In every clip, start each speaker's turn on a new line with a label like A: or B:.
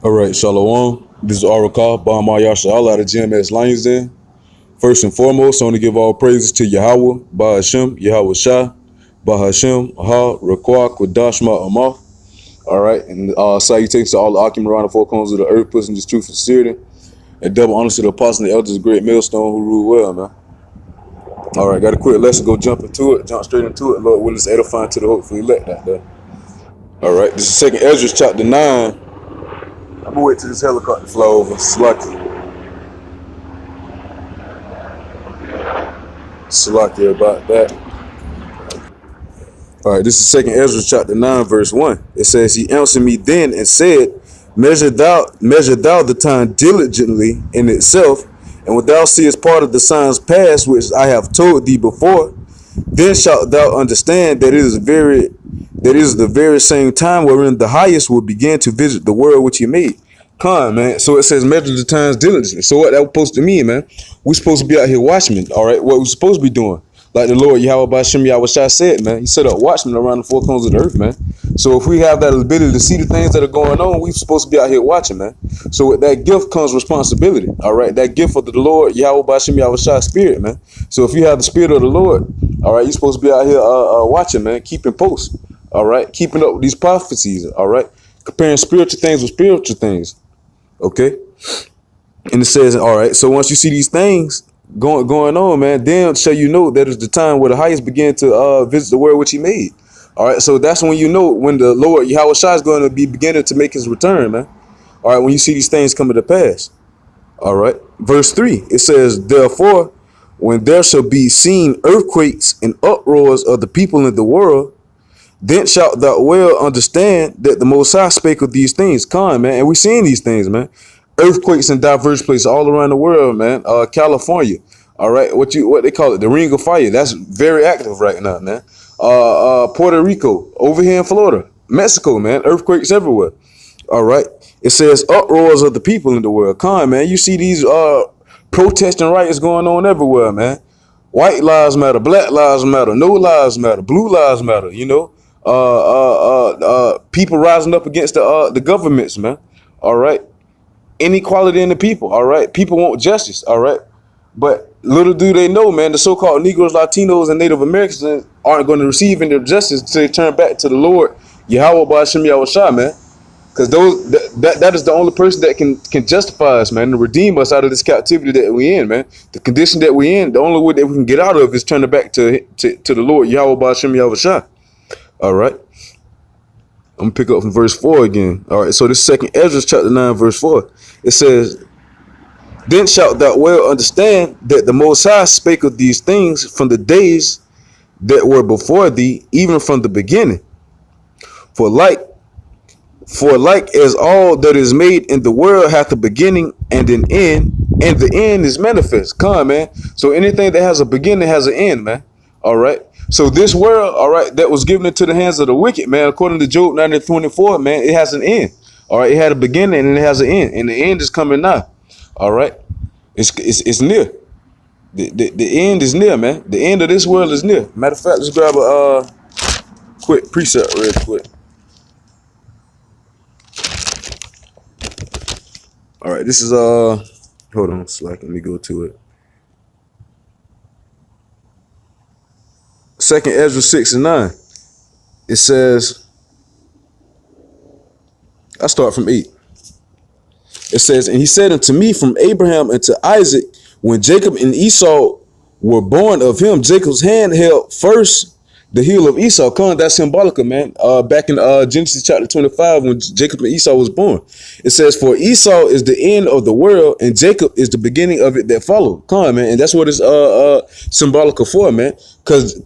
A: All right, Shalom. This is Arakah, Bahama Yasha'Allah out of GMS Lions Den. First and foremost, I want to give all praises to Yahweh, Bahashem, Yahweh Shah, Bahashem, Ha, Rakwak, Wadashma, Amah. All right, and salutations to all the occupants around the four corners of the earth, pushing this truth and sincerity. And double honors to the apostles and the elders, great millstone who rule well, man. All right, got a quick lesson, go jump straight into it. Lord willing, it's edifying to the hopeful elect out there. All right, this is Second Ezra chapter 9. I'm gonna wait till this helicopter fly over. Salaki about that. All right, this is Second Ezra chapter 9, verse 1. It says, He answered me then and said, Measure thou the time diligently in itself, and when thou seest part of the signs past which I have told thee before, then shalt thou understand that it is the very same time wherein the highest will begin to visit the world which he made. Man. So it says measure the times diligently. So what that was supposed to mean, man? We're supposed to be out here watchmen, all right? What we're supposed to be doing. Like the Lord Yahweh Bashim Yahweh Shai said, man. He set up watchmen around the four corners of the earth, man. So if we have that ability to see the things that are going on, we're supposed to be out here watching, man. So with that gift comes responsibility, all right? That gift of the Lord Yahweh Bashim Yahweh Shai spirit, man. So if you have the spirit of the Lord, all right, you're supposed to be out here watching, man, keeping post, all right? Keeping up with these prophecies, all right? Comparing spiritual things with spiritual things. Okay, and it says, all right, so once you see these things going on, man, then shall you know that is the time where the highest begin to visit the world which he made. All right, so that's when you know when the Lord Yahweh Shai is going to be beginning to make his return, man. All right, when you see these things coming to pass. All right, verse 3, it says, therefore, when there shall be seen earthquakes and uproars of the people in the world, then shalt thou well understand that the Most High spake of these things, man, and we seeing these things, man. Earthquakes in diverse places all around the world, man. California, all right. What they call it, the Ring of Fire. That's very active right now, man. Puerto Rico, over here in Florida, Mexico, man. Earthquakes everywhere. All right. It says uproars of the people in the world, man. You see these protesting riots going on everywhere, man. White lives matter, black lives matter, no lives matter, blue lives matter. You know. People rising up against the governments, man. All right, inequality in the people. All right, people want justice. All right, but little do they know, man, the so-called Negroes, Latinos, and Native Americans aren't going to receive any justice until they turn back to the Lord Yahweh Ba'ashem Yahweh Shai, man. Because that is the only person that can justify us, man, and redeem us out of this captivity that we in, man. The condition that we in, the only way that we can get out of is turning back to the Lord Yahweh Ba'ashem Yahweh Shai. All right, I'm gonna pick up from verse 4 again. All right, so this Second Ezra chapter 9, verse 4, it says, then shalt thou well understand that the Most High spake of these things from the days that were before thee, even from the beginning. For like as all that is made in the world hath a beginning and an end, and the end is manifest. Come, man. So anything that has a beginning has an end, man. All right. So this world, all right, that was given into the hands of the wicked, man, according to Job 90:24, man, it has an end. All right, it had a beginning and it has an end, and the end is coming now. All right, it's near. The end is near, man. The end of this world is near. Matter of fact, let's grab a quick precept real quick. All right, this is hold on, Slack. Let me go to it. Second Ezra 6 and 9. It says, I start from 8. It says, and he said unto me, from Abraham unto Isaac, when Jacob and Esau were born of him, Jacob's hand held first the heel of Esau. That's symbolic, man. Back in Genesis chapter 25, when Jacob and Esau was born, it says, for Esau is the end of the world, and Jacob is the beginning of it that followed. Man, and that's what it's symbolic for, man. Because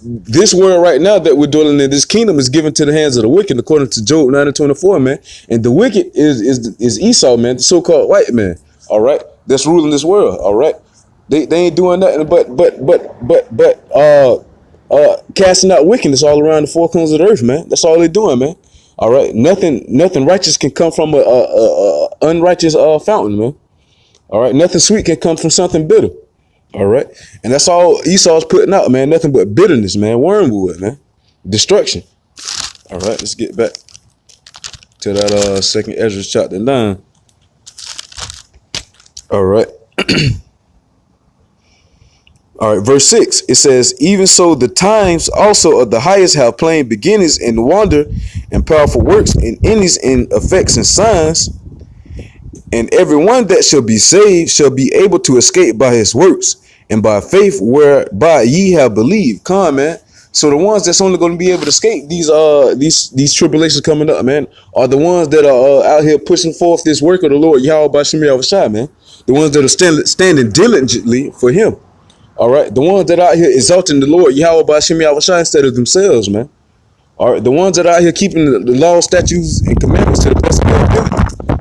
A: this world right now that we're dwelling in, this kingdom is given to the hands of the wicked, according to Job 9:24, man. And the wicked is Esau, man, the so-called white man. All right, that's ruling this world. All right, they ain't doing nothing but casting out wickedness all around the four corners of the earth, man. That's all they're doing, man. All right, nothing righteous can come from a unrighteous fountain, man. All right, nothing sweet can come from something bitter. All right, and that's all Esau's putting out, man. Nothing but bitterness, man. Wormwood, man. Destruction. All right, let's get back. To that second Ezra chapter 9. All right. All right, verse 6, it says, even so the times also of the highest have plain beginnings in wonder and powerful works and endings in effects and signs, and everyone that shall be saved shall be able to escape by his works and by faith whereby ye have believed. Come on, man. So the ones that's only going to be able to escape these tribulations coming up, man, are the ones that are out here pushing forth this work of the Lord Yahweh Bashim Yahushua, man. The ones that are standing diligently for him. All right, the ones that are out here exalting the Lord Yahweh Bashim Yahushua instead of themselves, man. All right, the ones that are out here keeping the law, statutes, and commandments to the best of their ability.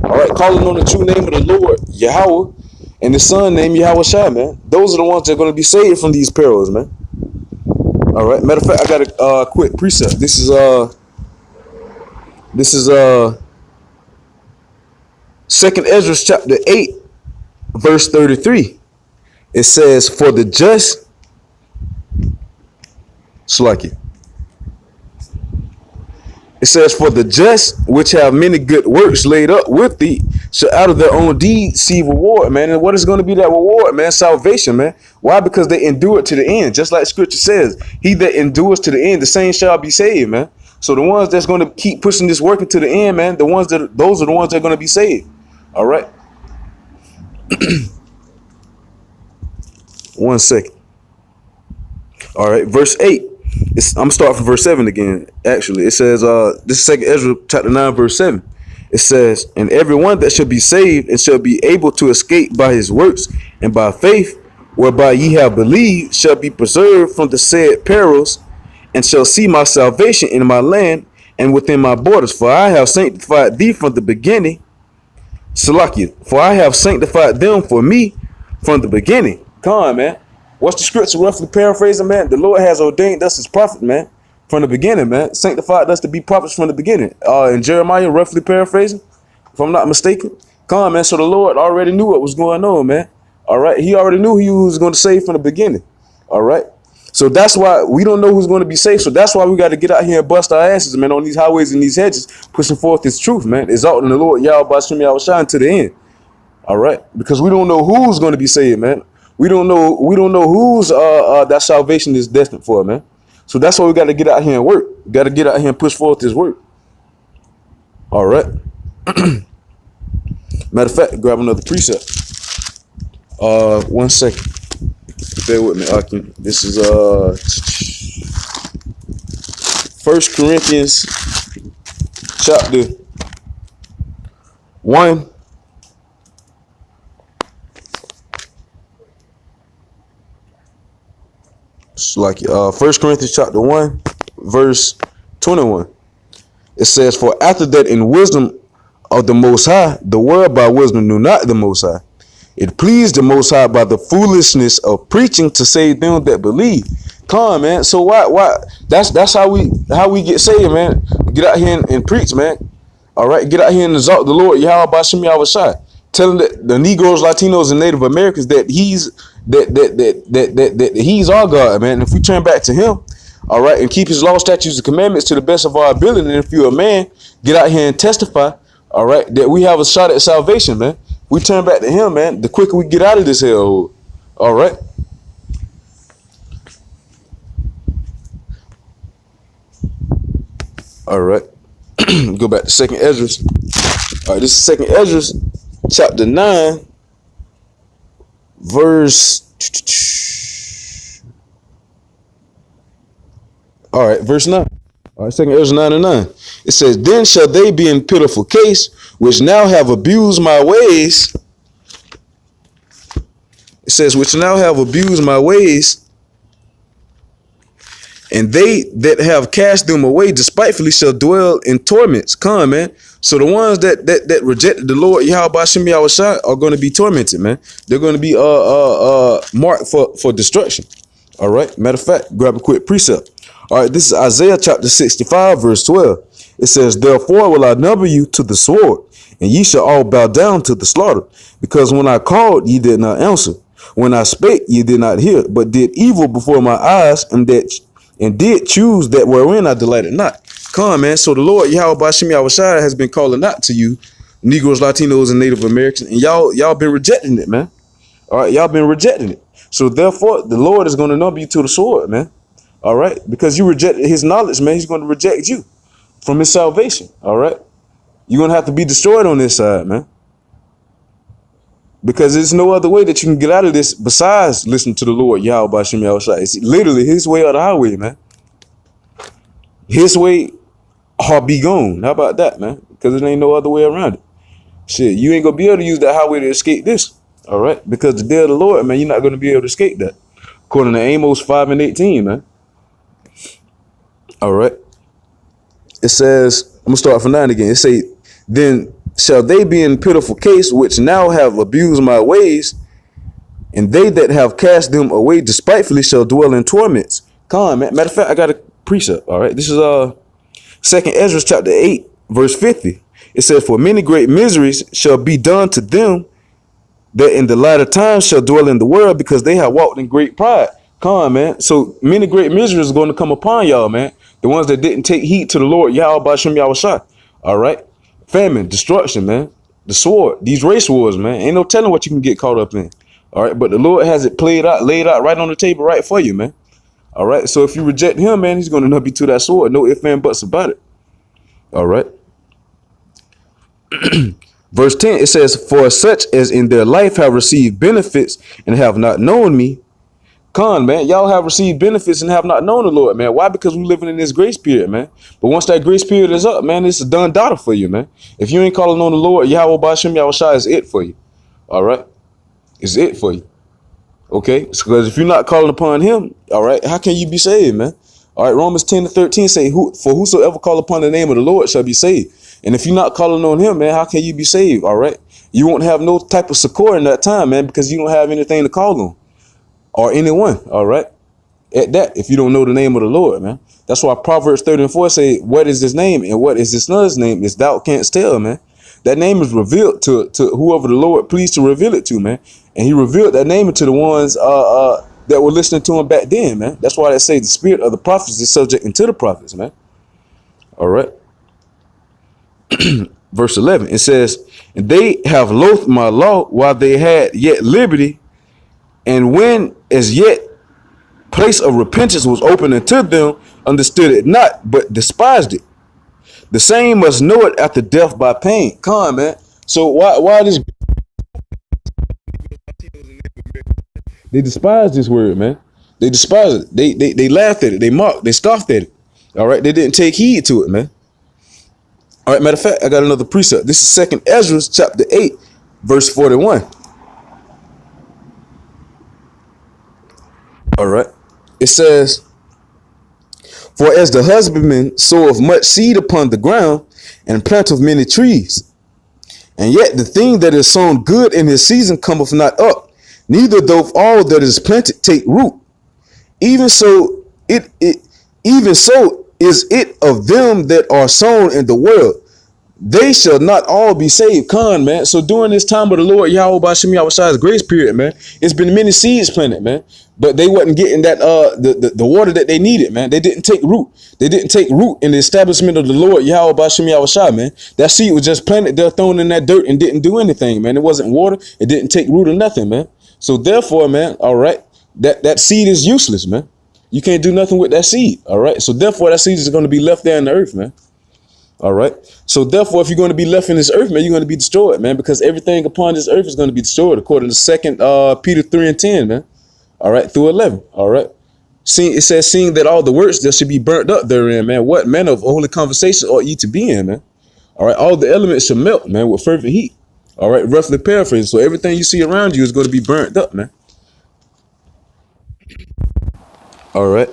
A: All right, calling on the true name of the Lord Yahweh and the Son named Yahushua, man. Those are the ones that are going to be saved from these perils, man. All right. Matter of fact, I got a quick precept. This is 2nd Ezra chapter 8, verse 33. It says, for the just, Slaki. It says, for the just, which have many good works laid up with thee, shall out of their own deeds see reward, man. And what is going to be that reward, man? Salvation, man. Why? Because they endure it to the end. Just like scripture says, he that endures to the end, the same shall be saved, man. So the ones that's going to keep pushing this work into the end, man, those are the ones that are going to be saved. All right. 1 second. All right, verse 8. I'm starting from verse 7 again. Actually, it says, this is 2nd Ezra chapter 9, verse 7. It says, and everyone that shall be saved and shall be able to escape by his works and by faith, whereby ye have believed, shall be preserved from the said perils, and shall see my salvation in my land and within my borders. For I have sanctified thee from the beginning. Salakia, for I have sanctified them for me from the beginning. Come on, man. What's the scripture roughly paraphrasing, man? The Lord has ordained us as prophets, man, from the beginning, man. Sanctified us to be prophets from the beginning. In Jeremiah, roughly paraphrasing, if I'm not mistaken. Come on, man. So the Lord already knew what was going on, man. All right. He already knew he was going to save from the beginning. All right. So that's why we don't know who's going to be saved. So that's why we got to get out here and bust our asses, man, on these highways and these hedges, pushing forth this truth, man. Exalting the Lord Yahweh Bashim Yahushua to the end. All right. Because we don't know who's going to be saved, man. We don't know who's that salvation is destined for, man. So that's why we got to get out here and work. We got to get out here and push forth this work. All right. Matter of fact, grab another precept. 1 second. Bear with me, Akim. This is 1 Corinthians chapter 1. It's like 1 Corinthians chapter 1, verse 21. It says, for after that in wisdom of the Most High, the world by wisdom knew not the Most High. It pleased the Most High by the foolishness of preaching to save them that believe. Come on, man. So why? That's how we get saved, man. Get out here and preach, man. All right, get out here and exalt the Lord Yahweh Bashim Yahushua. Telling the Negroes, Latinos, and Native Americans that he's our God, man. If we turn back to him, all right, and keep his law, statutes, and commandments to the best of our ability, and if you're a man, get out here and testify, all right, that we have a shot at salvation, man. We turn back to him, man, the quicker we get out of this hellhole. All right. All right. Go back to 2nd Ezra. All right, this is 2nd Ezra chapter 9, verse. All right, verse 9. All right, 2nd Ezra 9 and 9. It says, then shall they be in pitiful case, which now have abused my ways. It says, which now have abused my ways, and they that have cast them away despitefully shall dwell in torments. Come, man. So the ones that rejected the Lord Yahweh Bashim Yahushua are going to be tormented, man. They're going to be marked for destruction. All right. Matter of fact, grab a quick precept. All right. This is Isaiah chapter 65, verse 12. It says, therefore will I number you to the sword, and ye shall all bow down to the slaughter. Because when I called, ye did not answer. When I spake, ye did not hear, but did evil before my eyes, and did choose that wherein I delighted not. Come on, man. So the Lord Yahweh Bashim Yahushua has been calling out to you, Negroes, Latinos, and Native Americans, and y'all been rejecting it, man. All right, y'all been rejecting it. So therefore, the Lord is going to number you to the sword, man. All right, because you rejected his knowledge, man. He's going to reject you from his salvation. All right, you're going to have to be destroyed on this side, man. Because there's no other way that you can get out of this besides listening to the Lord Yahweh Bashim Yahushua. It's literally his way or the highway, man. His way or be gone. How about that, man? Because there ain't no other way around it. Shit, you ain't gonna be able to use that highway to escape this. All right, because the day of the Lord, man, you're not gonna be able to escape that. According to Amos 5:18, man. All right. It says, I'm gonna start from 9 again. It say, then shall they be in pitiful case, which now have abused my ways, and they that have cast them away despitefully shall dwell in torments. Come on, man. Matter of fact, I got a precept. All right, this is 2nd Ezra chapter 8, verse 50. It says, for many great miseries shall be done to them that in the latter times shall dwell in the world, because they have walked in great pride. Come on, man. So many great miseries are going to come upon y'all, man. The ones that didn't take heed to the Lord Yahweh Bashim Yahushua. All right. Famine, destruction, man. The sword, these race wars, man. Ain't no telling what you can get caught up in. All right. But the Lord has it laid out right on the table right for you, man. All right. So if you reject him, man, he's going to nub you to that sword. No ifs, and buts about it. All right. Verse 10, it says, for such as in their life have received benefits and have not known me. Con, man, y'all have received benefits and have not known the Lord, man. Why? Because we're living in this grace period, man. But once that grace period is up, man, it's a done daughter for you, man. If you ain't calling on the Lord, Yahweh Bashim Yahushua is it for you. All right. It's it for you. Okay. Because if you're not calling upon him, all right, how can you be saved, man? All right. Romans 10:13 say, for whosoever call upon the name of the Lord shall be saved. And if you're not calling on him, man, how can you be saved? All right. You won't have no type of succor in that time, man, because you don't have anything to call on or anyone. All right. At that, if you don't know the name of the Lord, man. That's why Proverbs 30:4 say, what is his name and what is his son's name is thou canst tell, man. That name is revealed to whoever the Lord pleased to reveal it to, man. And he revealed that name to the ones that were listening to him back then, man. That's why they say the spirit of the prophets is subject unto the prophets, man. All right. Verse 11, it says, and they have loathed my law while they had yet liberty, and when as yet place of repentance was open unto them, understood it not, but despised it. The same must know it after death by pain. Come on, man. So why this? They despise this word, man. They despise it. They laughed at it. They mocked. They scoffed at it. All right. They didn't take heed to it, man. All right. Matter of fact, I got another precept. This is 2nd Ezra chapter 8, verse 41. All right. It says, for as the husbandman soweth much seed upon the ground and planteth many trees, and yet the thing that is sown good in his season cometh not up, neither doth all that is planted take root. Even so even so is it of them that are sown in the world. They shall not all be saved. Con, man. So during this time of the Lord Yahweh Bashim Yahushua's grace period, man, it's been many seeds planted, man. But they wasn't getting that the water that they needed, man. They didn't take root. They didn't take root in the establishment of the Lord Yahweh Bashim Yahushua, man. That seed was just planted there, thrown in that dirt, and didn't do anything, man. It wasn't water. It didn't take root or nothing, man. So therefore, man, all right, that seed is useless, man. You can't do nothing with that seed, all right? So therefore, that seed is going to be left there in the earth, man. All right. So therefore, if you're going to be left in this earth, man, you're going to be destroyed, man, because everything upon this earth is going to be destroyed, according to 2nd Peter 3:10, man. All right, through 11. All right. It says, seeing that all the works that should be burnt up therein, man, what manner of holy conversation ought ye to be in, man? All right. All the elements shall melt, man, with fervent heat. All right. Roughly paraphrasing. So everything you see around you is going to be burnt up, man. All right.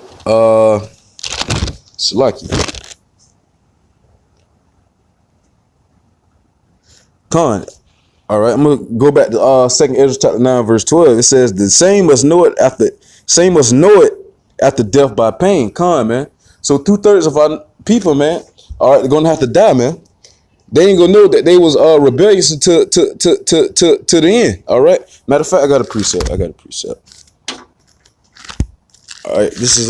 A: Salaki. Con. All right, I'm gonna go back to 2nd Ezra chapter 9, verse 12. It says, the same must know it after death by pain. Con, man. So 2/3 of our people, man, all right, they're gonna have to die, man. They ain't gonna know that they was rebellious to the end. All right. Matter of fact, I got a precept. All right, this is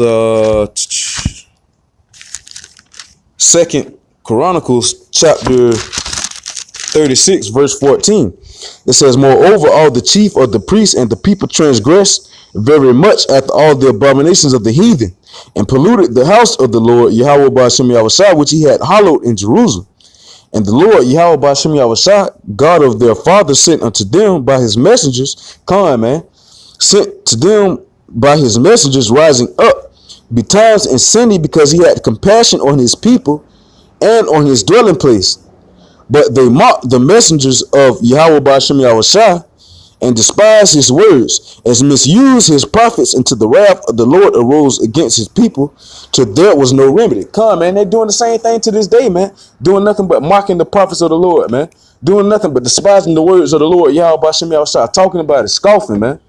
A: Second Chronicles chapter 36, verse 14. It says, moreover, all the chief of the priests and the people transgressed very much after all the abominations of the heathen, and polluted the house of the Lord Yahweh Ba'ashem Yahushua, which he had hallowed in Jerusalem. And the Lord Yahweh Ba'ashem Yahushua, God of their fathers, sent unto them by his messengers, sent to them by his messengers rising up betimes and sinning, because he had compassion on his people and on his dwelling place. But they mocked the messengers of Yahweh Ba'ashem Yahushua and despised his words, as misused his prophets, until the wrath of the Lord arose against his people, till there was no remedy. Man, they're doing the same thing to this day, man. Doing nothing but mocking the prophets of the Lord, man. Doing nothing but despising the words of the Lord Yahweh Ba'ashem Yahushua, talking about it, scoffing, man.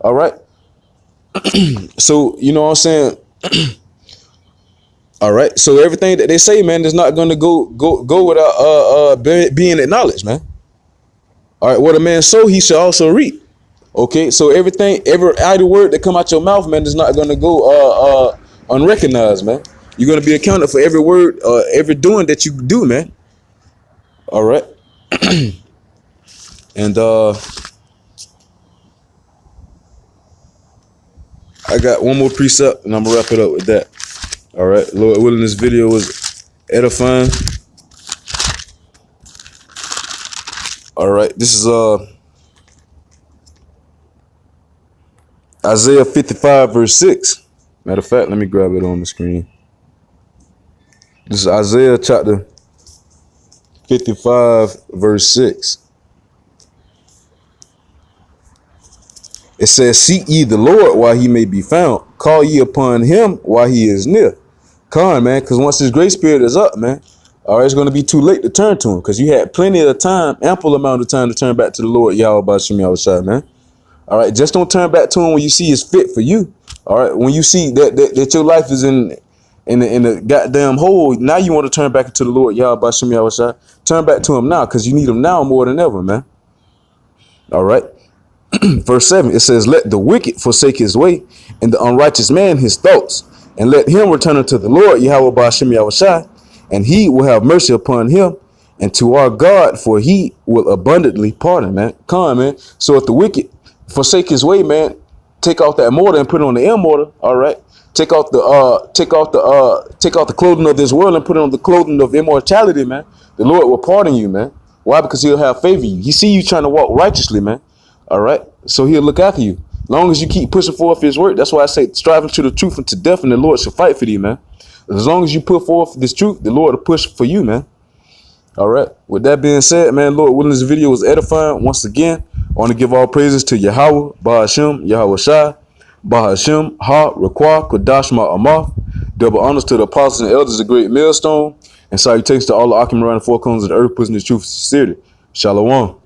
A: All right. So, you know what I'm saying? All right. So everything that they say, man, is not going to go without being acknowledged, man. All right. What a man sow, he shall also reap. Okay. So every idle word that come out your mouth, man, is not going to go unrecognized, man. You're going to be accounted for every word, every doing that you do, man. All right. And I got one more precept, and I'm gonna wrap it up with that. All right, Lord willing, this video was edifying. All right, this is Isaiah 55 verse 6. Matter of fact, let me grab it on the screen. This is Isaiah chapter 55 verse 6. It says, seek ye the Lord while he may be found. Call ye upon him while he is near. Man, because once his grace period is up, man, all right, it's going to be too late to turn to him, because you had plenty of time, ample amount of time to turn back to the Lord Yahweh Ba'ashem Yahushua, man. All right, just don't turn back to him when you see it's fit for you. All right, when you see that your life is in a goddamn hole, now you want to turn back to the Lord Yahweh Ba'ashem Yahushua. Turn back to him now, because you need him now more than ever, man. All right. Verse 7, it says, let the wicked forsake his way, and the unrighteous man his thoughts, and let him return unto the Lord Yahweh Ba'ashem Yahushua, and he will have mercy upon him, and to our God, for he will abundantly pardon, man. Man. So if the wicked forsake his way, man, take off that mortar and put it on the immortar. All right. Take off the clothing of this world and put it on the clothing of immortality, man. The Lord will pardon you, man. Why? Because he'll have favor you. He see you trying to walk righteously, man. All right. So he'll look after you. Long as you keep pushing forth his word. That's why I say striving to the truth and to death, and the Lord shall fight for you, man. As long as you put forth this truth, the Lord will push for you, man. All right. With that being said, man, Lord willing, this video was edifying. Once again, I want to give all praises to Yahweh, Ba'ashem, Yahushua, Ba'ashem, Ha, Rakwa, Kodash, Ma'amath. Double honors to the apostles and elders, a great millstone. And salutations to all the Akim around the four corners of the earth, pushing the truth and sincerity. Shalom.